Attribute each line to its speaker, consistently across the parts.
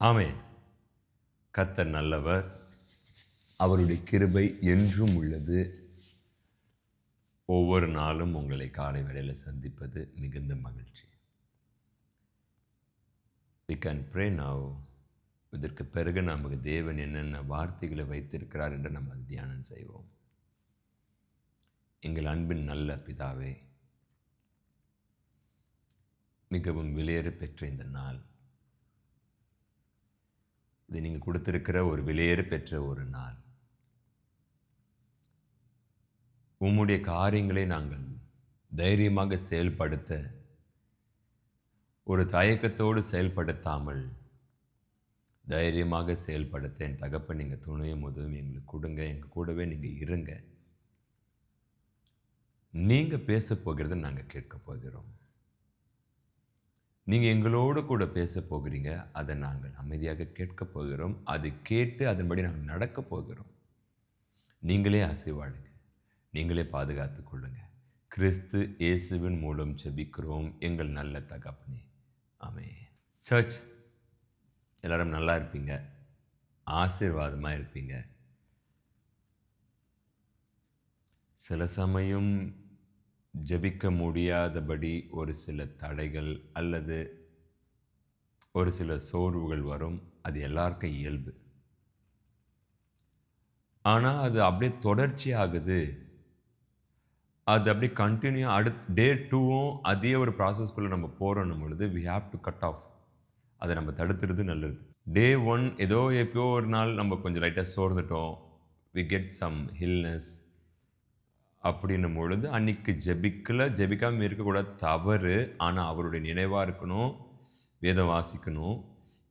Speaker 1: ஆமென். கர்த்தர் நல்லவர். அவருடைய கிருபை என்றும் உள்ளது. ஒவ்வொரு நாளும் உங்களை காலை வேளையில் சந்திப்பது மிகுந்த மகிழ்ச்சி. We can pray now. இதற்கு பிறகு நமக்கு தேவன் என்னென்ன வார்த்தைகளை வைத்திருக்கிறார் என்று நம்ம தியானம் செய்வோம். எங்கள் அன்பின் நல்ல பிதாவே, மிகவும் விலையேற பெற்ற இந்த நாள், இது நீங்கள் கொடுத்திருக்கிற ஒரு விலையேற பெற்ற ஒரு நாள். உம்முடைய காரியங்களை நாங்கள் தைரியமாக செயல்படுத்த, ஒரு தயக்கத்தோடு செயல்படுத்தாமல் தைரியமாக செயல்படுத்த என் தகப்பன் நீங்கள் துணையும் உதவும் எங்களுக்கு கொடுங்க. எங்கள் கூடவே நீங்கள் இருங்க. நீங்கள் பேச போகிறத நாங்கள் கேட்க போகிறோம். நீங்கள் எங்களோடு கூட பேச போகிறீங்க, அதை நாங்கள் அமைதியாக கேட்க போகிறோம். அதை கேட்டு அதன்படி நாங்கள் நடக்க போகிறோம். நீங்களே ஆசீர்வாடுங்க, நீங்களே பாதுகாத்து கொள்ளுங்க. கிறிஸ்து இயேசுவின் மூலம் ஜெபிக்கிறோம் எங்கள் நல்ல தகப்பனே, ஆமென். சர்ச், எல்லாரும் நல்லா இருப்பீங்க, ஆசீர்வாதமாக இருப்பீங்க. சில சமயம் ஜெபிக்க முடியாதபடி ஒரு சில தடைகள் அல்லது ஒரு சில சோர்வுகள் வரும். அது எல்லாருக்கும் இயல்பு. ஆனால் அது அப்படியே தொடர்ச்சி ஆகுது. அது அப்படியே கண்டினியூ. அடுத்து டே 2வும் அதே ஒரு ப்ராசஸ்குள்ளே நம்ம போகிறோம் பொழுது we have to cut off. அதை நம்ம தடுத்துறது நல்லது. டே 1 ஏதோ எப்போ ஒரு நாள் நம்ம கொஞ்சம் லைட்டாக சோர்ந்துட்டோம், we get some illness அப்படின்னும் பொழுது அன்றைக்கி ஜெபிக்காமல் இருக்கக்கூடாது, தவறு. ஆனால் அவருடைய நினைவாக இருக்கணும், வேதம் வாசிக்கணும்.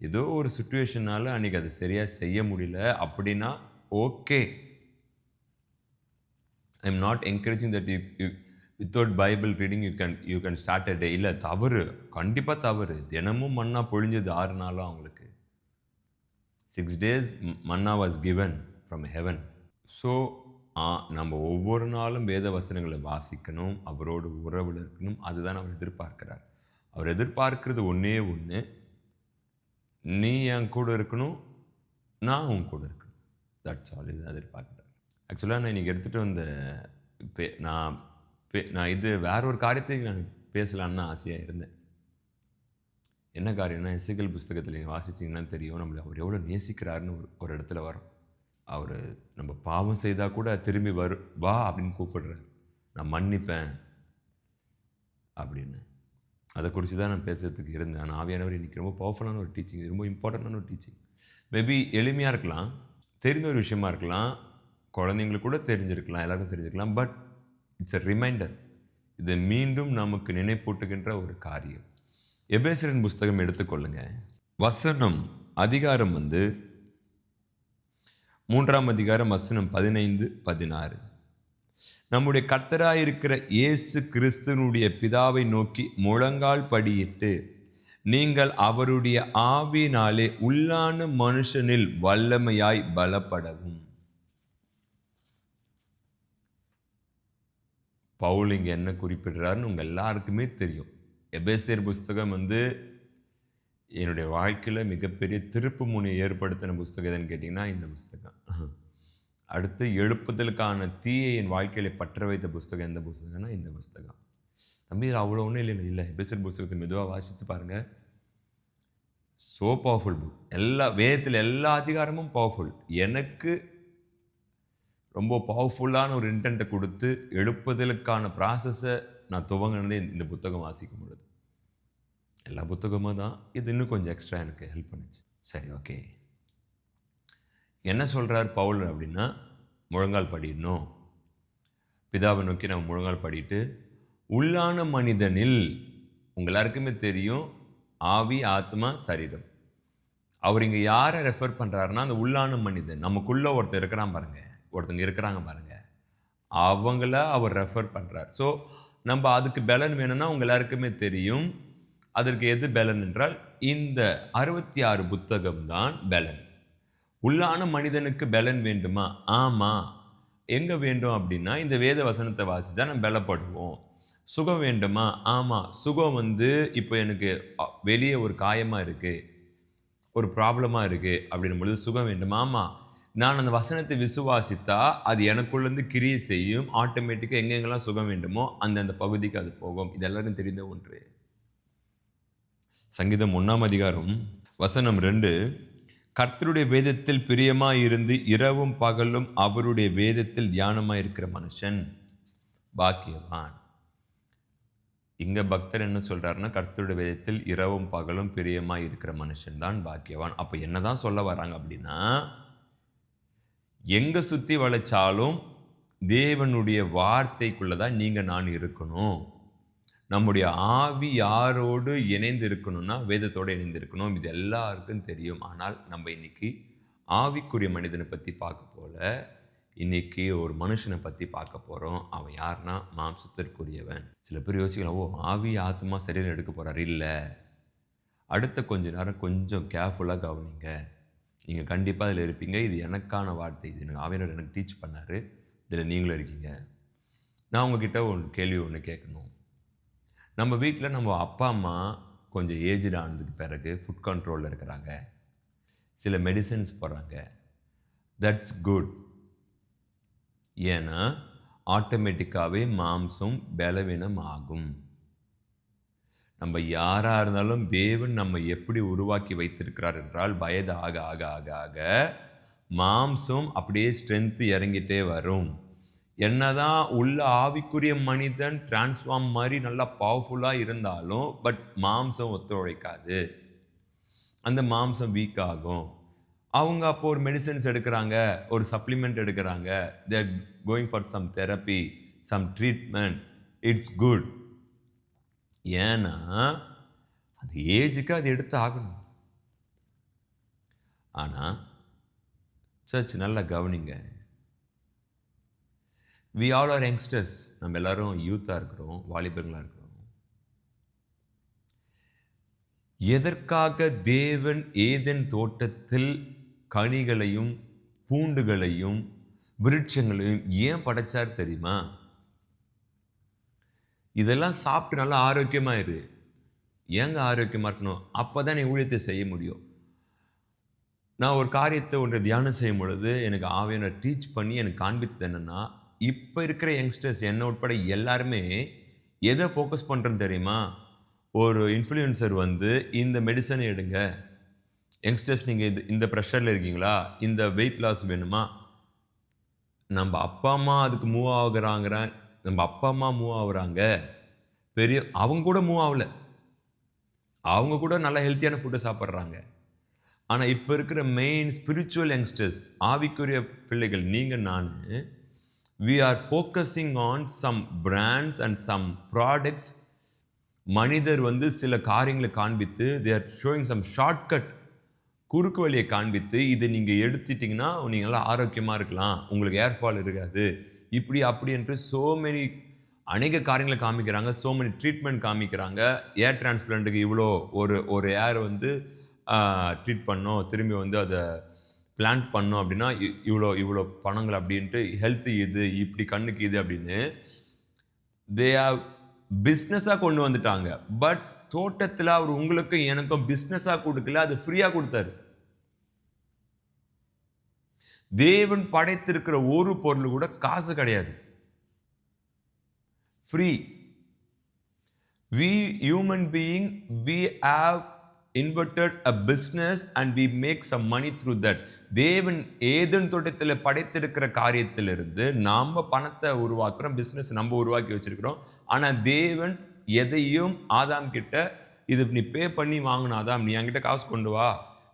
Speaker 1: ஏதோ ஒரு சுச்சுவேஷனால் அன்றைக்கி அதை சரியாக செய்ய முடியல அப்படின்னா okay. I am not encouraging that you without Bible reading you can start a day. இல்லை, தவறு, கண்டிப்பாக தவறு. தினமும் மன்னா பொழிஞ்சது 6 நாளும் அவங்களுக்கு. 6 days Manna was given from heaven. So நம்ம ஒவ்வொரு நாளும் வேத வசனங்களை வாசிக்கணும், அவரோடு உறவில் இருக்கணும். அதுதான் அவர் எதிர்பார்க்கிறார். அவர் எதிர்பார்க்கிறது ஒன்றே ஒன்று, நீ என் கூட இருக்கணும், நான் உன் கூட இருக்கணும். That's all. இது எதிர்பார்க்கிறார். ஆக்சுவலாக நான் இன்றைக்கி எடுத்துகிட்டு வந்த நான் இது வேற ஒரு காரியத்தை நான் பேசலான்னு ஆசையாக இருந்தேன். என்ன காரியம்னா, எசேக்கியேல் புஸ்தகத்தில் வாசிச்சிங்கன்னா தெரியும், நம்மளை அவர் எவ்வளோ நேசிக்கிறாருன்னு ஒரு இடத்துல வரும். அவர் நம்ம பாவம் செய்தால் கூட திரும்பி வா அப்படின்னு கூப்பிடுறார், நான் மன்னிப்பேன் அப்படின்னு. அதை குறித்து தான் நான் பேசுறதுக்கு இருந்தேன். ஆனால் ஆவியானவர் இன்றைக்கி ரொம்ப பவர்ஃபுல்லான ஒரு டீச்சிங், ரொம்ப இம்பார்ட்டண்டான ஒரு டீச்சிங். மேபி எளிமையாக இருக்கலாம், தெரிந்த ஒரு விஷயமா இருக்கலாம், குழந்தைங்களுக்கு கூட தெரிஞ்சிருக்கலாம், எல்லாருக்கும் தெரிஞ்சிருக்கலாம். But it's a reminder. இதை மீண்டும் நமக்கு நினைப்பூட்டுகின்ற ஒரு காரியம். எபேசியரின் புஸ்தகம் எடுத்துக்கொள்ளுங்க. வசனம் அதிகாரம் 3ஆம் அதிகாரம் வசனம் 15, 16. நம்முடைய கர்த்தராயிருக்கிற இயேசு கிறிஸ்துனுடைய பிதாவை நோக்கி முழங்கால் படியிட்டு, நீங்கள் அவருடைய ஆவியினாலே உள்ளான மனுஷனில் வல்லமையாய் பலப்படவும். பவுல் இங்கே என்ன குறிப்பிடுறாருன்னு உங்கள் எல்லாருக்குமே தெரியும். எபேசியர் புஸ்தகம் என்னுடைய வாழ்க்கையில் மிகப்பெரிய திருப்பு முனை ஏற்படுத்தின புஸ்தகம் எதுன்னு கேட்டிங்கன்னா இந்த புஸ்தகம். அடுத்து எழுப்புதலுக்கான தீயை என் வாழ்க்கையில் பற்ற வைத்த புஸ்தகம் எந்த புஸ்தகம்னா இந்த புஸ்தகம். தம்பி, அவ்வளோ ஒன்றும் இல்லை. எபேசியர் புஸ்தகத்தை மெதுவாக வாசித்து பாருங்கள். So powerful book. எல்லா வேதத்தில் எல்லா அதிகாரமும் பவர்ஃபுல். எனக்கு ரொம்ப பவர்ஃபுல்லான ஒரு இன்டென்ட்டை கொடுத்து எழுப்புதலுக்கான ப்ராசஸை நான் துவங்கினதே இந்த புத்தகம் வாசிக்கும் பொழுது. எல்லா புத்தகமும் தான், இது இன்னும் கொஞ்சம் எக்ஸ்ட்ரா எனக்கு ஹெல்ப் பண்ணுச்சு. சரி, ஓகே. என்ன சொல்கிறார் பவுல் அப்படின்னா, முழங்கால் படிடணும். பிதாவை நோக்கி நம்ம முழங்கால் படிட்டு, உள்ளான மனிதனில், உங்கள் எல்லாருக்குமே தெரியும், ஆவி, ஆத்மா, சரீரம். அவர் இங்கே யாரை ரெஃபர் பண்ணுறாருன்னா, அந்த உள்ளான மனிதன், நமக்குள்ளே ஒருத்தர் ஒருத்தங்க இருக்கிறாங்க பாருங்க, அவங்கள அவர் ரெஃபர் பண்ணுறார். ஸோ நம்ம அதுக்கு பலன் வேணும்னா உங்கள் எல்லாருக்குமே தெரியும், அதற்கு எது பலன் என்றால் இந்த 66 புத்தகம் தான் பலன். உள்ளான மனிதனுக்கு பலன் வேண்டுமா? ஆமாம். எங்கே வேண்டும் அப்படின்னா, இந்த வேத வசனத்தை வாசித்தா நம்ம பலப்படுவோம். சுகம் வேண்டுமா? ஆமாம். சுகம் இப்போ எனக்கு வெளியே ஒரு காயமாக இருக்குது, ஒரு ப்ராப்ளமாக இருக்குது அப்படின்னும் பொழுது சுகம் வேண்டும். ஆமாம், நான் அந்த வசனத்தை விசுவாசித்தா அது எனக்குள்ளேருந்து கிரியை செய்யும். ஆட்டோமேட்டிக்காக எங்கெங்கெல்லாம் சுகம் வேண்டுமோ அந்தந்த பகுதிக்கு அது போகும். இது எல்லாருக்கும் தெரிந்த ஒன்று. சங்கீதம் 1 அதிகாரம் வசனம் 2, கர்த்தருடைய வேதத்தில் பிரியமாயிருந்து இரவும் பகலும் அவருடைய வேதத்தில் தியானமாயிருக்கிற மனுஷன் பாக்கியவான். இங்க பக்தர் என்ன சொல்றாருன்னா, கர்த்தருடைய வேதத்தில் இரவும் பகலும் பிரியமாய் இருக்கிற மனுஷன் தான் பாக்கியவான். அப்ப என்னதான் சொல்ல வராங்க அப்படின்னா, எங்க சுத்தி வளைச்சாலும் தேவனுடைய வார்த்தைக்குள்ளதான் நீங்க நான் இருக்கணும். நம்முடைய ஆவி யாரோடு இணைந்து இருக்கணும்னா வேதத்தோடு இணைந்து இருக்கணும். இது எல்லாருக்கும் தெரியும். ஆனால் நம்ம இன்னைக்கு ஆவிக்குரிய மனிதனை பற்றி பார்க்க போல, இன்னைக்கு ஒரு மனுஷனை பற்றி பார்க்க போகிறோம். அவன் யாருன்னா மாம்சத்திற்குரியவன். சில பேர் யோசிக்கலாம், ஓ ஆவி ஆத்மா சரீரம் எடுக்க போகிறார். இல்லை, அடுத்த கொஞ்ச நேரம் கொஞ்சம் கேர்ஃபுல்லாக கவனிங்க. நீங்கள் கண்டிப்பாக அதில் இருப்பீங்க. இது எனக்கான வார்த்தை, இது எனக்கு ஆவியானவர் எனக்கு டீச் பண்ணார், இதில் நீங்களும் இருக்கீங்க. நான் உங்ககிட்ட ஒரு கேள்வி ஒன்று கேட்கணும். நம்ம வீட்டில் நம்ம அப்பா அம்மா கொஞ்சம் ஏஜ்டு ஆனதுக்கு பிறகு ஃபுட் கண்ட்ரோலில் இருக்கிறாங்க, சில மெடிசன்ஸ் போடுறாங்க. That's good. ஏன்னா ஆட்டோமேட்டிக்காகவே மாம்சம் பலவீனம் ஆகும். நம்ம யாராக இருந்தாலும் தேவன் நம்ம எப்படி உருவாக்கி வைத்திருக்கிறார் என்றால், வயது ஆக ஆக ஆக ஆக மாம்சம் அப்படியே ஸ்ட்ரென்த்து இறங்கிட்டே வரும். என்னதான் உள்ள ஆவிக்குரிய மனிதன் டிரான்ஸ்ஃபார்ம் மாதிரி நல்லா பவர்ஃபுல்லாக இருந்தாலும் பட் மாம்சம் ஒத்துழைக்காது. அந்த மாம்சம் வீக் ஆகும். அவங்க அப்போ ஒரு மெடிசன்ஸ் எடுக்கிறாங்க, ஒரு சப்ளிமெண்ட் எடுக்கிறாங்க, they're going for some therapy, some treatment. It's good. ஏன்னா அந்த ஏஜுக்கு அது எடுத்து ஆகணும். ஆனால் சர்ச் நல்லா கவனிங்க. we all are youngsters. நம்ம எல்லாரும் யூத்தாக இருக்கிறோம், வாலிபர்களாக இருக்கிறோம். எதற்காக தேவன் ஏதேன் தோட்டத்தில் கனிகளையும் பூண்டுகளையும் விருட்சங்களையும் ஏன் படைச்சார் தெரியுமா? இதெல்லாம் சாப்பிட்டு நல்லா ஆரோக்கியமாக இரு. ஏங்க ஆரோக்கியமாக இருக்கணும்? அப்போ தான் நீ ஊழியத்தை செய்ய முடியும். நான் ஒரு காரியத்தை ஒன்று தியானம் செய்யும் பொழுது எனக்கு ஆவியானவர் டீச் பண்ணி எனக்கு காண்பித்தது என்னென்னா, இப்போ இருக்கிற யங்ஸ்டர்ஸ் என்ன உட்பட எல்லாருமே எதை ஃபோக்கஸ் பண்ணுறேன்னு தெரியுமா? ஒரு இன்ஃப்ளூயன்சர் வந்து இந்த மெடிசனை எடுங்க, யங்ஸ்டர்ஸ் நீங்கள் இந்த ப்ரெஷரில் இருக்கீங்களா, இந்த வெயிட் லாஸ் வேணுமா? நம்ம அப்பா அம்மா அதுக்கு மூவ் ஆகுறாங்கிற, நம்ம அப்பா அம்மா மூவ் ஆகுறாங்க, பெரிய அவங்க கூட மூவ் ஆகலை, அவங்க கூட நல்ல ஹெல்த்தியான ஃபுட்டை சாப்பிட்றாங்க. ஆனால் இப்போ இருக்கிற மெயின் ஸ்பிரிச்சுவல் யங்ஸ்டர்ஸ், ஆவிக்குரிய பிள்ளைகள், நீங்கள் நான், we are focusing on some brands and some products. மனிதர் வந்து சில காரியங்களை காண்பித்து, they are showing some shortcut, குறுக்கு வழியை காண்பித்து, இதை நீங்கள் எடுத்துட்டிங்கன்னா நீங்கள் நல்லா ஆரோக்கியமாக இருக்கலாம், உங்களுக்கு ஏர்ஃபால் இருக்காது, இப்படி அப்படி என்று அநேக காரியங்களை காமிக்கிறாங்க. மெனி ட்ரீட்மெண்ட் காமிக்கிறாங்க. ஏர் டிரான்ஸ்பிளான்ட்டுக்கு இவ்வளோ ஒரு ஏர் வந்து ட்ரீட் பண்ணோம், திரும்பி வந்து அதை பிளான்ட் பண்ணோம் அப்படின்னா இவ்வளோ பணங்கள் அப்படின்ட்டு, ஹெல்த் இது இப்படி கண்ணுக்கு இது அப்படின்னு தே ஆர் பிஸ்னஸாக கொண்டு வந்துட்டாங்க. பட் தோட்டத்தில் அவர் உங்களுக்கும் எனக்கும் பிஸ்னஸாக கொடுக்கல, அது ஃப்ரீயாக கொடுத்தாரு. தேவன் படைத்திருக்கிற ஒரு பொருள் கூட காசு கிடையாது, free. we human being, we have invented a business and we make some money through that. தேவன் ஏதேன் தோட்டத்தில் படைத்திருக்கிற காரியத்திலிருந்து நாம் பணத்தை உருவாக்குறோம், பிஸ்னஸ் நம்ம உருவாக்கி வச்சிருக்கிறோம். ஆனால் தேவன் எதையும் ஆதாம் கிட்ட, இது நீ பே பண்ணி வாங்கின ஆதாம், நீ என்கிட்ட காசு கொண்டு வா,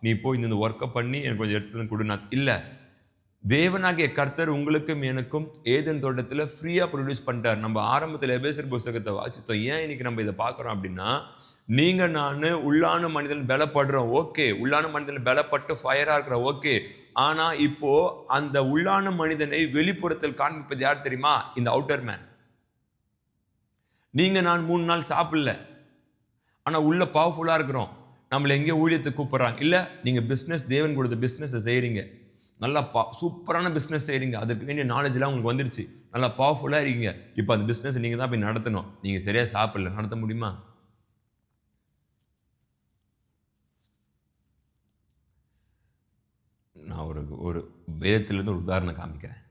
Speaker 1: நீ போய் இந்த ஒர்க்கை பண்ணி எனக்கு கொஞ்சம் எடுத்துகிட்டு வந்து கொடு, நான் இல்லை. தேவனாகிய கர்த்தர் உங்களுக்கும் எனக்கும் ஏதேன் தோட்டத்தில் ஃப்ரீயாக ப்ரொடியூஸ் பண்ணிட்டார். நம்ம ஆரம்பத்தில் எபேசியர் புஸ்தகத்தை வாசித்தோம். ஏன் இன்னைக்கு நம்ம இதை பார்க்குறோம் அப்படின்னா, நீங்கள் நான் உள்ளான மனிதன் பலப்படுறோம், ஓகே, உள்ளான மனிதன் பலப்பட்டு ஃபயராக இருக்கிறோம், ஓகே. ஆனால் இப்போ அந்த உள்ளான மனிதனை வெளிப்புறத்தில் காண்பிப்பது யார் தெரியுமா? இந்த அவுட்டர் மேன். நீங்கள் நான் 3 நாள் சாப்பிடல, ஆனால் உள்ள பவர்ஃபுல்லாக இருக்கிறோம். நம்மளை எங்கேயோ ஊழியத்தை கூப்பிட்றாங்க, இல்லை நீங்கள் பிஸ்னஸ், தேவன் கொடுத்த பிஸ்னஸை செய்கிறீங்க, நல்லா சூப்பரான பிஸ்னஸ் செய்கிறீங்க, அதுக்கு வேண்டிய நாலேஜ்லாம் உங்களுக்கு வந்துடுச்சு, நல்லா பவர்ஃபுல்லாக இருக்கீங்க. இப்போ அந்த பிஸ்னஸ் நீங்கள் தான் போய் நடத்தணும். நீங்கள் சரியாக சாப்பிடல, நடத்த முடியுமா? நான் ஒரு வேதத்திலேருந்து ஒரு உதாரணம் காமிக்கிறேன்.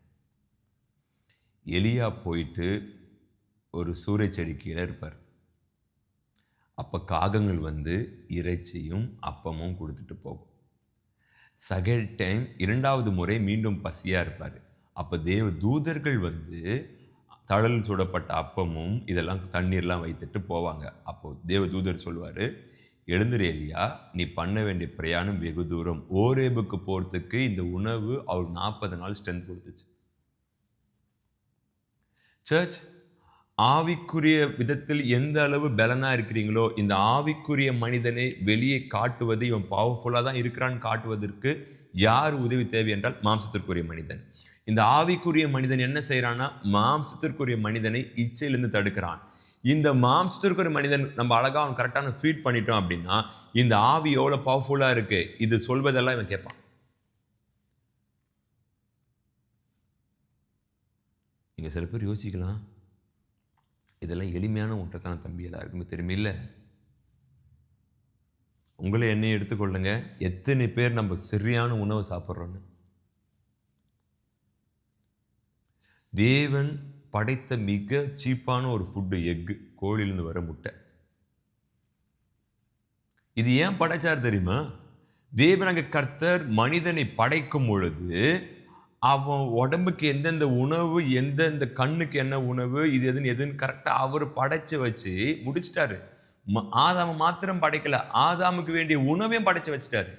Speaker 1: எலியா போயிட்டு ஒரு சூறை செடி கீழே இருப்பார். அப்போ காகங்கள் வந்து இறைச்சியும் அப்பமும் கொடுத்துட்டு போகும். செகண்ட் டைம் 2வது முறை மீண்டும் பசியாக இருப்பார். அப்போ தேவ தூதர்கள் வந்து தழல் சுடப்பட்ட அப்பமும் இதெல்லாம் தண்ணீர்லாம் வைத்துட்டு போவாங்க. அப்போ தேவ தூதர் சொல்லுவார், எழுந்திரு எலியா, நீ பண்ண வேண்டிய பிரயாணம் வெகு தூரம். ஓரேபுக்கு போகிறதுக்கு இந்த உணவு அவர் 40 நாள் ஸ்ட்ரென்த் கொடுத்துச்சு. சர்ச், ஆவிக்குரிய விதத்தில் எந்த அளவு பலனா இருக்கிறீங்களோ, இந்த ஆவிக்குரிய மனிதனை வெளியே காட்டுவது, இவன் பவர்ஃபுல்லாக தான் இருக்கிறான்னு காட்டுவதற்கு யார் உதவி தேவை என்றால் மாம்சத்திற்குரிய மனிதன். இந்த ஆவிக்குரிய மனிதன் என்ன செய்யறான்னா, மாம்சத்திற்குரிய மனிதனை இச்சையிலிருந்து தடுக்கிறான். இந்த மாம்சத்திற்குரிய மனிதன் நம்ம அழகா அவன் கரெக்டான ஃபீட் பண்ணிட்டோம் அப்படின்னா, இந்த ஆவி எவ்வளோ பவர்ஃபுல்லாக இருக்கு, இது சொல்வதெல்லாம் இவன் கேட்பான். நீங்க சில பேர் யோசிக்கலாம், இதெல்லாம் எளிமையான ஒன்றைத்தான தம்பி எல்லாருக்குமே தெரியுமில்ல. உங்களை என்னையும் எடுத்துக்கொள்ளுங்க, எத்தனை பேர் நம்ம சரியான உணவு சாப்பிட்றோன்னு. தேவன் படைத்த மிக சீப்பான ஒரு ஃபுட்டு எக்கு, கோழிலிருந்து வர முட்டை. இது ஏன் படைச்சார் தெரியுமா? தேவனாக கர்த்தர் மனிதனை படைக்கும் பொழுது அவன் உடம்புக்கு எந்தெந்த உணவு, எந்தெந்த கண்ணுக்கு என்ன உணவு, இது எதுன்னு கரெக்டாக அவர் படைச்சு வச்சு முடிச்சிட்டாரு. ஆதாம மாத்திரம் படைக்கல, ஆதாமுக்கு வேண்டிய உணவையும் படைச்சு வச்சுட்டாரு.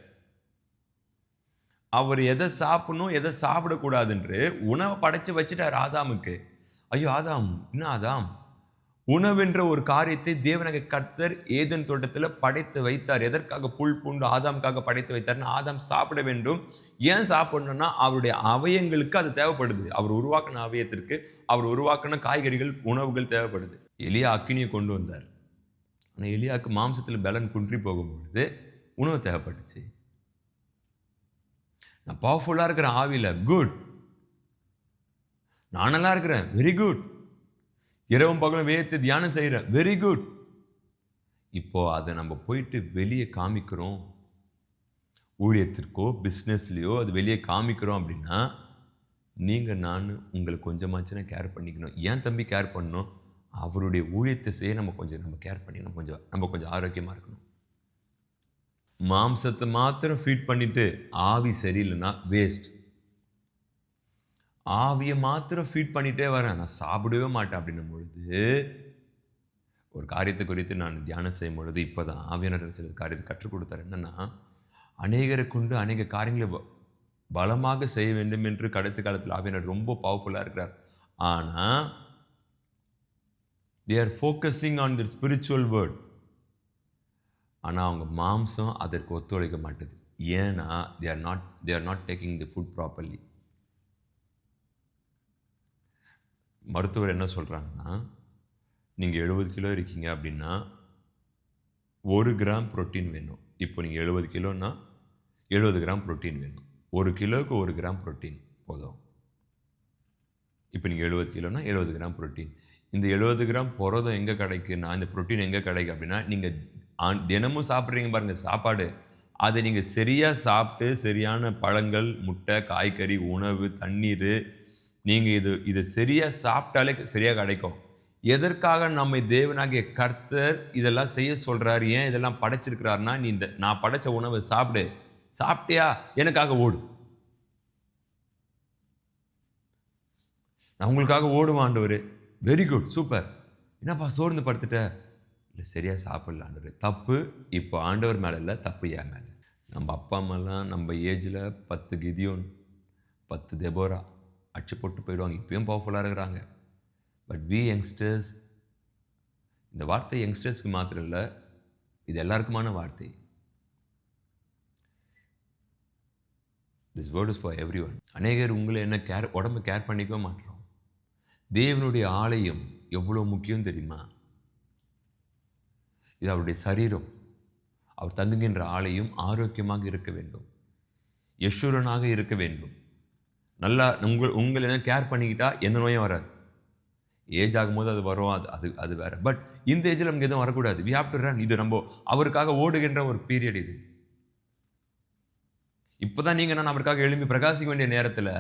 Speaker 1: அவர் எதை சாப்பிடணும் எதை சாப்பிடக்கூடாதுன்று உணவை படைச்சு வச்சுட்டார் ஆதாமுக்கு. ஐயோ ஆதாம், என்ன ஆதாம், உணவென்ற ஒரு காரியத்தை தேவனாக கர்த்தர் ஏதேன் தோட்டத்தில் படைத்து வைத்தார். எதற்காக? புல் பூண்டு ஆதாமுக்காக படைத்து வைத்தார்னா, ஆதாம் சாப்பிட வேண்டும். ஏன் சாப்பிடணும்னா அவருடைய அவயங்களுக்கு அது தேவைப்படுது. அவர் உருவாக்கின அவயத்திற்கு, அவர் உருவாக்கின காய்கறிகள், உணவுகள் தேவைப்படுது. எலியா அக்கினியை கொண்டு வந்தார். ஆனால் எலியாவுக்கு மாம்சத்தில் பலன் குன்றி போகும்பொழுது உணவு தேவைப்பட்டுச்சு. நான் பவர்ஃபுல்லாக இருக்கிறேன் ஆவியில், குட். நான் நல்லா இருக்கிறேன், வெரி குட். இரவும் பகலும் வேதத்தை தியானம் செய்கிறேன், வெரி குட். இப்போ அதை நம்ம போயிட்டு வெளியே காமிக்கிறோம், ஊழியத்திற்கோ பிஸ்னஸ்லையோ அது வெளியே காமிக்கிறோம் அப்படின்னா, நீங்கள் நான் உங்களை கொஞ்சமாச்சுன்னா கேர் பண்ணிக்கணும். ஏன் தம்பி கேர் பண்ணணும்? அவருடைய ஊழியத்தை செய்ய நம்ம கேர் பண்ணிக்கணும். நம்ம கொஞ்சம் ஆரோக்கியமாக இருக்கணும். மாம்சத்தை மாத்திரம் ஃபீட் பண்ணிட்டு ஆவி சரியில்லைன்னா வேஸ்ட். ஆவியை மாத்திரம் ஃபீட் பண்ணிட்டே வரேன், நான் சாப்பிடவே மாட்டேன் அப்படின்னும் பொழுது, ஒரு காரியத்தை குறித்து நான் தியானம் செய்யும் பொழுது இப்போ தான் ஆவியானவர் சில காரியத்தை கற்றுக் கொடுத்தார். என்னன்னா, அநேகரை கொண்டு அநேக காரியங்களை பலமாக செய்ய வேண்டும் என்று கடைசி காலத்தில் ஆவியானவர் ரொம்ப பவர்ஃபுல்லாக இருக்கிறார். ஆனால் they are focusing on their spiritual word. ஆனால் அவங்க மாம்சம் அதற்கு ஒத்துழைக்க மாட்டுது. ஏன்னா they are not taking the food properly. மருத்துவர் என்ன சொல்கிறாங்கன்னா, நீங்கள் 70 கிலோ இருக்கீங்க அப்படின்னா 1 கிராம் புரோட்டீன் வேணும். இப்போ நீங்கள் 70 கிலோன்னா 70 கிராம் புரோட்டீன் வேணும். 1 கிலோவுக்கு 1 கிராம் புரோட்டீன் போதும். இப்போ நீங்கள் 70 கிலோன்னா 70 கிராம் புரோட்டீன். இந்த 70 கிராம் புரதம் எங்கே கிடைக்குன்னா, இந்த புரோட்டீன் எங்கே கிடைக்கும் அப்படின்னா, நீங்கள் தினமும் சாப்பிட்றீங்க பாருங்கள் சாப்பாடு, அதை நீங்கள் சரியாக சாப்பிட்டு சரியான பழங்கள், முட்டை, காய்கறி, உணவு, தண்ணீர், நீங்கள் இதை சரியாக சாப்பிட்டாலே சரியாக கிடைக்கும். எதற்காக நம்மை தேவனாகிய கர்த்தர் இதெல்லாம் செய்ய சொல்கிறார், ஏன் இதெல்லாம் படைச்சிருக்கிறாருன்னா, நீ நான் படைச்ச உணவை சாப்பிடு, சாப்பிட்டியா எனக்காக ஓடு, நான் உங்களுக்காக ஓடுவேன் ஆண்டவர். Very good, super. என்னப்பா சோர்ந்து படுத்துட்ட? இல்லை, சரியாக சாப்பிடல ஆண்டவர். தப்பு இப்போ ஆண்டவர் மேலே இல்லை, தப்பு என் மேலே. நம்ம அப்பா அம்மாலாம் நம்ம ஏஜில் 10 கிதியோன், 10 தெபோரா அடிச்சு போட்டு போயிடுவாங்க. இப்பயும் பவர்ஃபுல்லாக இருக்கிறாங்க. பட் வி யங்ஸ்டர்ஸ், இந்த வார்த்தை யங்ஸ்டர்ஸ்க்கு மாத்திரம் இல்லை, இது எல்லாருக்குமான வார்த்தை. This word is for every one. அநேகர் உங்களை என்ன உடம்பு கேர் பண்ணிக்கவே மாட்டோம். தேவனுடைய ஆலயம் எவ்வளோ முக்கியம் தெரியுமா? இது அவருடைய சரீரம். அவர் தங்குகின்ற ஆலயம் ஆரோக்கியமாக இருக்க வேண்டும், யசூரனாக இருக்க வேண்டும். நல்லா உங்களை என்ன கேர் பண்ணிக்கிட்டா எந்த நோயும் வராது. ஏஜ் ஆகும்போது அது வரும், அது வேற. பட் இந்த ஏஜில் நமக்கு எதுவும் வரக்கூடாது. We have to run. இது நம்ம அவருக்காக ஓடுகின்ற ஒரு பீரியட். இது இப்போதான் நீங்கள் நான் அவருக்காக எழுப்பி பிரகாசிக்க வேண்டிய நேரத்தில்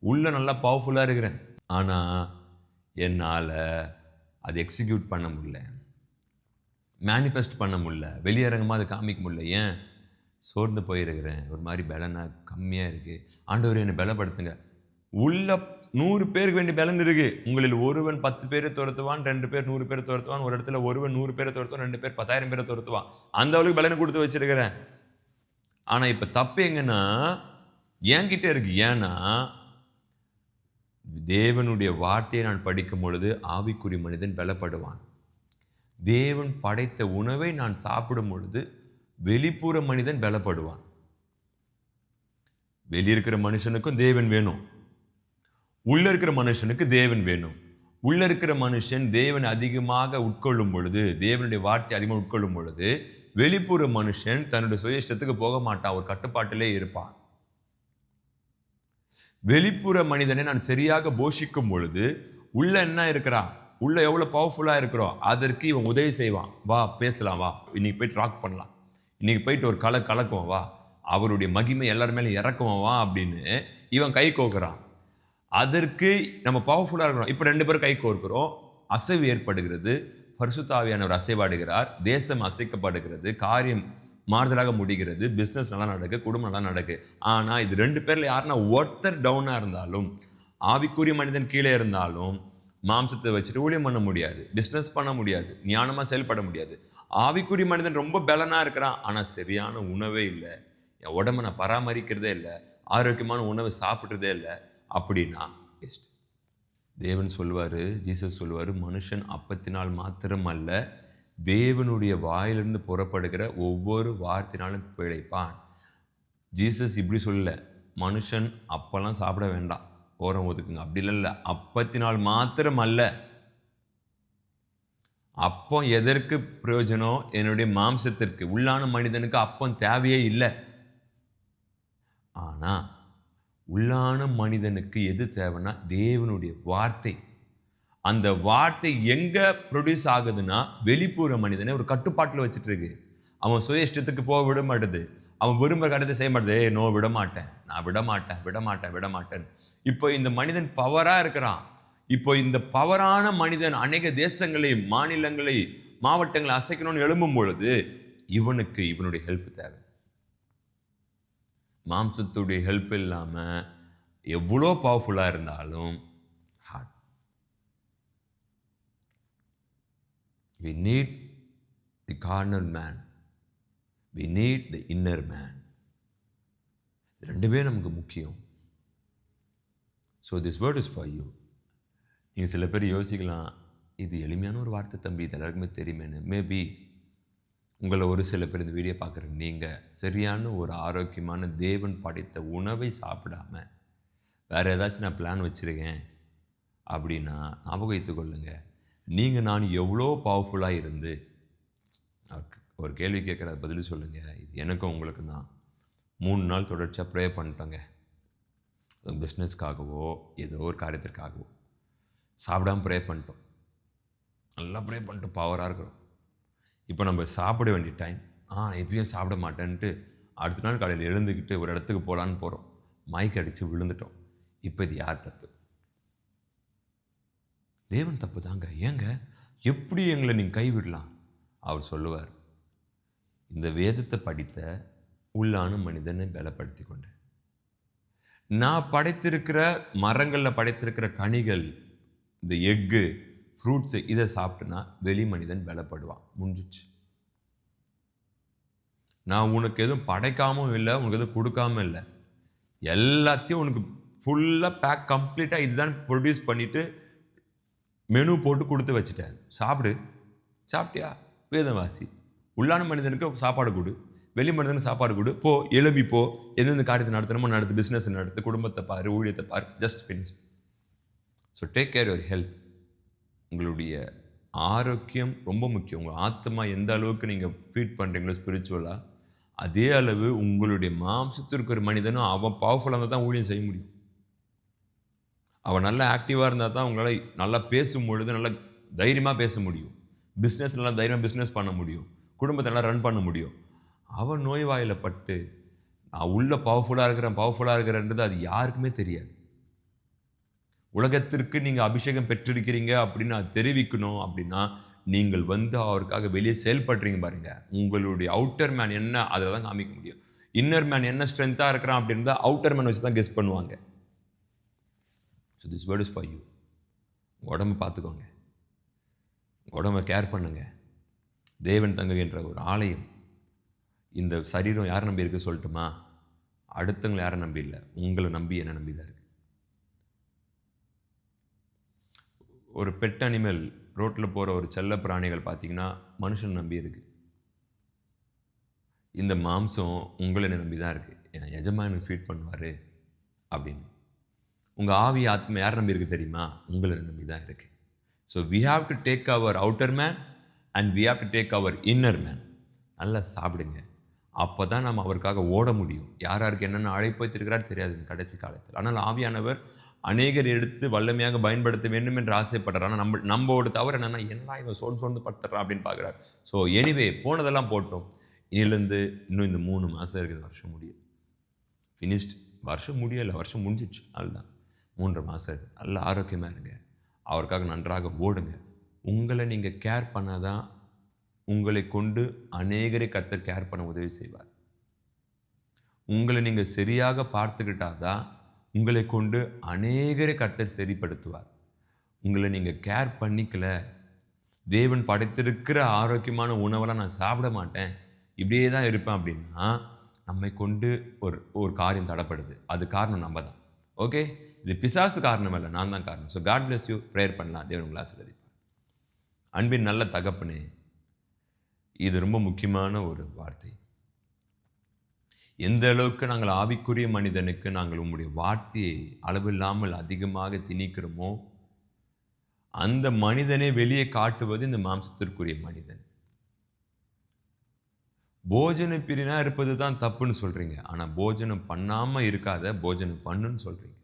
Speaker 1: உள்ள நல்லா பவர்ஃபுல்லாக இருக்கிறேன், ஆனால் என்னால் அதை எக்ஸிக்யூட் பண்ண முடியல, மேனிஃபெஸ்ட் பண்ண முடியல, வெளியரங்கமாக அதை காமிக்க முடியல. ஏன்? சோர்ந்து போயிருக்கிறேன், ஒரு மாதிரி பலனா கம்மியாக இருக்குது. ஆண்டவர் என்னை பலப்படுத்துங்க. உள்ள 100 பேருக்கு வேண்டிய பலன் இருக்கு. உங்களில் ஒருவன் 10 பேரை துரத்துவான், 2 பேர் 100 பேரை துரத்துவான், ஒரு இடத்துல ஒருவன் 100 பேரை துரத்துவான், 2 பேர் 10,000 பேரை துரத்துவான். அந்த அளவுக்கு பலனை கொடுத்து வச்சிருக்கிறேன். ஆனால் இப்போ தப்பு எங்கன்னா என்கிட்ட இருக்கு. ஏன்னா தேவனுடைய வார்த்தையை நான் படிக்கும் பொழுது ஆவிக்குரிய மனிதன் பலப்படுவான். தேவன் படைத்த உணவை நான் சாப்பிடும் பொழுது வெளிப்புற மனிதன் பலப்படுவான். வெளியிருக்கிற மனுஷனுக்கும் தேவன் வேணும், உள்ள இருக்கிற மனுஷனுக்கு தேவன் வேணும். உள்ள இருக்கிற மனுஷன் தேவன் அதிகமாக உட்கொள்ளும் பொழுது, தேவனுடைய வார்த்தை அதிகமாக உட்கொள்ளும் பொழுது, வெளிப்புற மனுஷன் தன்னுடைய சுய இஷ்டத்துக்கு போக மாட்டான், ஒரு கட்டுப்பாட்டிலே இருப்பான். வெளிப்புற மனிதனை நான் சரியாக போஷிக்கும் பொழுது உள்ள என்ன இருக்கிறான், உள்ள எவ்வளோ பவர்ஃபுல்லாக இருக்கிறோம், அதற்கு இவன் உதவி செய்வான். வா பேசலாம், வா இன்னைக்கு போயிட்டு ராக் பண்ணலாம், இன்னைக்கு போயிட்டு ஒரு கலக்குவோம், வா அவருடைய மகிமை எல்லாரும் மேலே இறக்குவோம், வா அப்படின்னு இவன் கை கோக்குறான். அதற்கு நம்ம பவர்ஃபுல்லாக இருக்கிறோம். இப்போ 2 பேரும் கை கோர்க்கிறோம், அசைவு ஏற்படுகிறது, பரிசுத்த ஆவியானவர் அசைவாடுகிறார், தேசம் அசைக்கப்படுகிறது, காரியம் மாறுதலாக முடிகிறது, பிஸ்னஸ் நல்லா நடக்கு, குடும்பம் நல்லா நடக்கு. ஆனால் இது 2 பேரில் யாருன்னா ஒருத்தர் டவுனாக இருந்தாலும், ஆவிக்குரிய மனிதன் கீழே இருந்தாலும், மாம்சத்தை வச்சுட்டு ஊழியம் பண்ண முடியாது, பிஸ்னஸ் பண்ண முடியாது, ஞானமாக செயல்பட முடியாது. ஆவிக்குரிய மனிதன் ரொம்ப பலனாக இருக்கிறான், ஆனால் சரியான உணவே இல்லை, என் உடம்பை நான் பராமரிக்கிறதே இல்லை, ஆரோக்கியமான உணவை சாப்பிட்றதே இல்லை அப்படின்னா பெஸ்ட். தேவன் சொல்லுவார், ஜீசஸ் சொல்லுவார், மனுஷன் அப்பத்தினால் மாத்திரம் அல்ல, தேவனுடைய வாயிலிருந்து புறப்படுகிற ஒவ்வொரு வார்த்தையினாலும் பிழைப்பான். ஜீசஸ் இப்படி சொல்லல, மனுஷன் அப்பெல்லாம் சாப்பிட வேண்டாம், ஓரம் ஒதுக்குங்க, அப்படி இல்லை. அப்பத்தினால் மாத்திரம் அல்ல. அப்பம் எதற்கு பிரயோஜனம்? என்னுடைய மாம்சத்திற்கு, உள்ளான மனிதனுக்கு அப்பம் தேவையே இல்லை. ஆனால் உள்ளான மனிதனுக்கு எது தேவைன்னா தேவனுடைய வார்த்தை. அந்த வார்த்தை எங்க ப்ரொடியூஸ் ஆகுதுன்னா வெளிப்புற மனிதனை ஒரு கட்டுப்பாட்டில் வச்சுட்டு இருக்கு. அவன் சுய இஷ்டத்துக்கு போக விட மாட்டேது, அவன் விரும்புகிற காரியத்தை செய்ய மாட்டேது. நோ, விட மாட்டேன், நான் விட மாட்டேன், விட மாட்டேன், விட மாட்டேன். இப்போ இந்த மனிதன் பவராக இருக்கிறான். இப்போ இந்த பவரான மனிதன் அநேக தேசங்களை, மாநிலங்களை, மாவட்டங்களை அசைக்கணும்னு எழும்பும் பொழுது இவனுக்கு இவனுடைய ஹெல்ப் தேவை. மாம்சத்துடைய ஹெல்ப் இல்லாமல் எவ்வளோ பவர்ஃபுல்லாக இருந்தாலும் heart. We need the carnal man, we need the inner man. ரெண்டுமே நமக்கு முக்கியம். So this word is for you. நீங்கள் சில பேர் யோசிக்கலாம், இது எளிமையான ஒரு வார்த்தை தம்பி, இது எல்லாருக்குமே தெரியுமேன்னு. மேபி உங்களை ஒரு சில பேர் இந்த வீடியோ பார்க்குற நீங்கள் சரியான ஒரு ஆரோக்கியமான தேவன் படைத்த உணவை சாப்பிடாம வேறு ஏதாச்சும் நான் பிளான் வச்சுருக்கேன் அப்படின்னா ஞாபகம் வைத்துக் கொள்ளுங்க, நீங்கள் நான் எவ்வளோ பவர்ஃபுல்லாக இருந்து ஒரு கேள்வி கேட்குற பதில் சொல்லுங்கள். இது எனக்கும் உங்களுக்கு தான் 3 நாள் தொடர்ச்சியாக ப்ரே பண்ணிட்டோங்க, பிஸ்னஸ்க்காகவோ ஏதோ ஒரு காரியத்திற்காகவோ சாப்பிடாமல் ப்ரே பண்ணிட்டோம், நல்லா ப்ரே பண்ணிட்டு பவராக இருக்கிறோம். இப்போ நம்ம சாப்பிட வேண்டிய டைம், எப்பயும் சாப்பிட மாட்டேன்ட்டு அடுத்த நாள் காலையில் எழுந்துக்கிட்டு ஒரு இடத்துக்கு போகலான்னு போகிறோம், மயக்க அடித்து விழுந்துட்டோம். இப்போ இது யார் தப்பு? தேவன் தப்பு தாங்க. ஏங்க எப்படி எங்களை நீங்கள் கைவிடலாம்? அவர் சொல்லுவார், இந்த வேதத்தை படித்த உள்ளான மனிதனை பலப்படுத்தி கொண்டு, நான் படைத்திருக்கிற மரங்களில் படைத்திருக்கிற கனிகள், இந்த எக்கு, ஃப்ரூட்ஸு, இதை சாப்பிட்டுனா வெளி மனிதன் பலப்படுவான். முடிஞ்சிச்சு. நான் உனக்கு எதுவும் படைக்காமல் இல்லை, உனக்கு எதுவும் கொடுக்காமல் இல்லை, எல்லாத்தையும் உனக்கு ஃபுல்லாக பேக் கம்ப்ளீட்டாக இதுதான் ப்ரொடியூஸ் பண்ணிவிட்டு மெனு போட்டு கொடுத்து வச்சுட்டேன், சாப்பிடு. சாப்பிட்டியா? வேதவாசி. உள்ளான மனிதனுக்கு சாப்பாடு கொடு, வெளி மனிதனுக்கு சாப்பாடு கொடு, போ, எழுப்பி போ, எந்தெந்த காரியத்தை நடத்தணுமோ நடத்து, பிஸ்னஸ் நடத்து, குடும்பத்தை பாரு, ஊழியத்தை பாரு, just finish. So take care your health. உங்களுடைய ஆரோக்கியம் ரொம்ப முக்கியம். உங்கள் ஆத்மா எந்த அளவுக்கு நீங்கள் ஃபீட் பண்ணுறீங்களோ ஸ்பிரிச்சுவலாக, அதே அளவு உங்களுடைய மாம்சத்திற்கு ஒரு மனிதனும் அவன் பவர்ஃபுல்லாக இருந்தால் தான் ஊழியம் செய்ய முடியும். அவன் நல்லா ஆக்டிவாக இருந்தால் தான் உங்களால் நல்லா பேசும் பொழுது நல்லா தைரியமாக பேச முடியும், பிஸ்னஸ் நல்லா தைரியமாக பிஸ்னஸ் பண்ண முடியும், குடும்பத்தை நல்லா ரன் பண்ண முடியும். அவன் நோய் வாயில் பட்டு உள்ள பவர்ஃபுல்லாக இருக்கிறன்றது அது யாருக்குமே தெரியாது. உலகத்திற்கு நீங்கள் அபிஷேகம் பெற்றிருக்கிறீங்க அப்படின்னு அது தெரிவிக்கணும் அப்படின்னா, நீங்கள் அவருக்காக வெளியே செயல்படுறீங்க பாருங்க. உங்களுடைய அவுட்டர் மேன் என்ன அதை தான் காமிக்க முடியும். இன்னர் மேன் என்ன ஸ்ட்ரென்த்தாக இருக்கிறான் அப்படின்றத அவுட்டர் மேன் வச்சு தான் கெஸ் பண்ணுவாங்க. So this word is for you. உடம்பை பார்த்துக்கோங்க, உடம்பை கேர் பண்ணுங்க. தேவன் தங்குகின்ற ஒரு ஆலயம். இந்த சரீரம் யாரை நம்பி இருக்கு சொல்லட்டுமா? அடுத்தவங்களை யாரை நம்பி இல்லை, உங்களை நம்பி என்ன நம்பி தான் இருக்கு. ஒரு பெட் அனிமல், ரோட்டில் போகிற ஒரு செல்ல பிராணிகள் பார்த்தீங்கன்னா மனுஷன் நம்பி இருக்கு. இந்த மாம்சம் உங்களை நம்பி தான் இருக்குது. என் எஜமானுக்கு ஃபீட் பண்ணுவார் அப்படின்னு. உங்கள் ஆவி ஆத்மா யார் நம்பி இருக்குது தெரியுமா? உங்களை நம்பி தான் இருக்குது. So we have to take our outer man and we have to take our inner man. நல்லா சாப்பிடுங்க, அப்போ தான் நம்ம அவருக்காக ஓட முடியும். யாருக்கு என்னென்ன அழைப்பு வைத்திருக்கிறார் தெரியாது இந்த கடைசி காலத்தில். ஆனால் ஆவியானவர் அநேகர் எடுத்து வல்லமையாக பயன்படுத்த வேண்டும் என்று ஆசைப்படுறார். ஆனால் நம்மளோட தவறு என்னென்னா, என்னடா இவன் சோர்ந்து படுத்துறான் அப்படின்னு பார்க்குறாரு. ஸோ எனிவே, போனதெல்லாம் போட்டோம். இனிலேருந்து இன்னும் இந்த 3 மாதம் இருக்குது, வருஷம் முடியும். ஃபினிஷ்ட். வருஷம் முடியலை, வருஷம் முடிஞ்சிடுச்சு. அதுதான் 3 மாதம் இருக்குது. நல்ல ஆரோக்கியமாக இருங்க, அவருக்காக நன்றாக ஓடுங்க. உங்களை நீங்கள் கேர் பண்ணாதான் உங்களை கொண்டு அநேகரை கர்த்தர் கேர் பண்ண உதவி செய்வார். உங்களை நீங்கள் சரியாக பார்த்துக்கிட்டாதான் உங்களை கொண்டு அநேகரை கர்த்தர் சரிப்படுத்துவார். உங்களை நீங்கள் கேர் பண்ணிக்கல, தேவன் படைத்திருக்கிற ஆரோக்கியமான உணவெல்லாம் நான் சாப்பிட மாட்டேன், இப்படியே தான் இருப்பேன் அப்படின்னா நம்மை கொண்டு ஒரு காரியம் தடைப்படுது. அது காரணம் நம்ம தான். ஓகே, இது பிசாசு காரணம் இல்லை, நான் தான் காரணம். So God bless you. Prayer பண்ணலாம். தேவன் உங்களை ஆசீர்வதிப்பார். அன்பின் நல்ல தகப்பனே, இது ரொம்ப முக்கியமான ஒரு வார்த்தை. எந்த அளவுக்கு நாங்கள் ஆவிக்குரிய மனிதனுக்கு நாங்கள் உங்களுடைய வார்த்தையை அளவில்லாமல் அதிகமாக திணிக்கிறோமோ, அந்த மனிதனை வெளியே காட்டுவது இந்த மாம்சத்திற்குரிய மனிதன். போஜன பிரியனா இருப்பது தான் தப்புன்னு சொல்றீங்க, ஆனா போஜனம் பண்ணாம இருக்காத, போஜனம் பண்ணுன்னு சொல்றீங்க.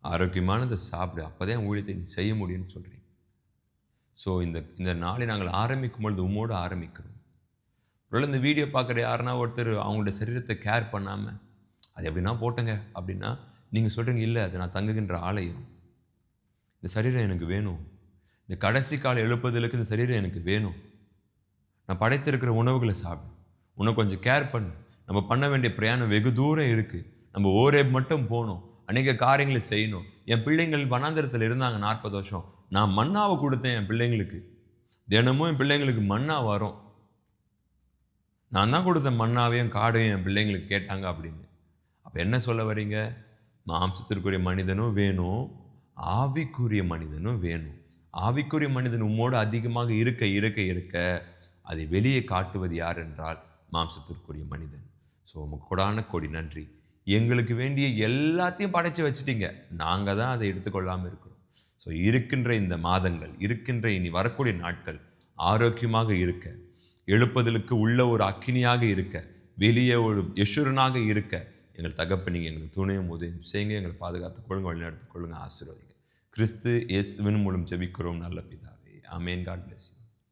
Speaker 1: ஆரோக்கியமானதை சாப்பிடு, அப்போதான் ஊழியத்தை நீ செய்ய முடியும்னு சொல்றீங்க. ஸோ இந்த நாளை நாங்கள் ஆரம்பிக்கும் பொழுது உம்மோடு ஆரம்பிக்கிறோம். ஒருவேளை இந்த வீடியோ பார்க்குற யாருன்னா ஒருத்தர் அவங்களோட சரீரத்தை கேர் பண்ணாமல் அது எப்படின்னா போட்டங்க அப்படின்னா நீங்கள் சொல்கிறீங்க, இல்லை அது நான் தங்குகின்ற ஆலயம், இந்த சரீரம் எனக்கு வேணும், இந்த கடைசி கால எழுப்புதலுக்கு இந்த சரீரம் எனக்கு வேணும், நான் படைத்திருக்கிற உணவுகளை சாப்பிடு, உனக்கு கொஞ்சம் கேர் பண்ணு. நம்ம பண்ண வேண்டிய பிரயாணம் வெகு தூரம் இருக்குது, நம்ம ஓரேப் மட்டும் போகணும், அநேக காரியங்களை செய்யணும். என் பிள்ளைங்கள் வனாந்திரத்தில் இருந்தாங்க 40 வருஷம், நான் மன்னாவை கொடுத்தேன் என் பிள்ளைங்களுக்கு. தினமும் என் பிள்ளைங்களுக்கு மன்னா வரும், நான் தான் கொடுத்த மன்னாவையும் காடையும் என் பிள்ளைங்களுக்கு கேட்டாங்க அப்படின்னு. அப்போ என்ன சொல்ல வரீங்க? மாம்சத்திற்குரிய மனிதனும் வேணும், ஆவிக்குரிய மனிதனும் வேணும். ஆவிக்குரிய மனிதன் உம்மோடு அதிகமாக இருக்க இருக்க இருக்க அதை வெளியே காட்டுவது யார் என்றால் மாம்சத்திற்குரிய மனிதன். ஸோ உமக்கு கொடான கோடி நன்றி. எங்களுக்கு வேண்டிய எல்லாத்தையும் படைச்சு வச்சுட்டீங்க, நாங்கள் தான் அதை எடுத்துக்கொள்ளாமல் இருக்கிறோம். ஸோ இருக்கின்ற இந்த மாதங்கள், இருக்கின்ற இனி வரக்கூடிய நாட்கள் ஆரோக்கியமாக இருக்க, எழுப்புதலுக்கு உள்ள ஒரு அக்கினியாக இருக்க, வெளியே ஒரு யசுரனாக இருக்க எங்கள் தகப்பனிங்க எங்களுக்கு துணையும் உதவியும் செய்யுங்க. எங்களை பாதுகாத்துக் கொள்ளுங்க, வழிநடத்திக் கொள்ளுங்க, ஆசீர்வதிங்க. கிறிஸ்து இயேசுவின் மூலம் ஜெபிக்கிறோம் நல்ல பிதாவே. ஆமென். God bless you.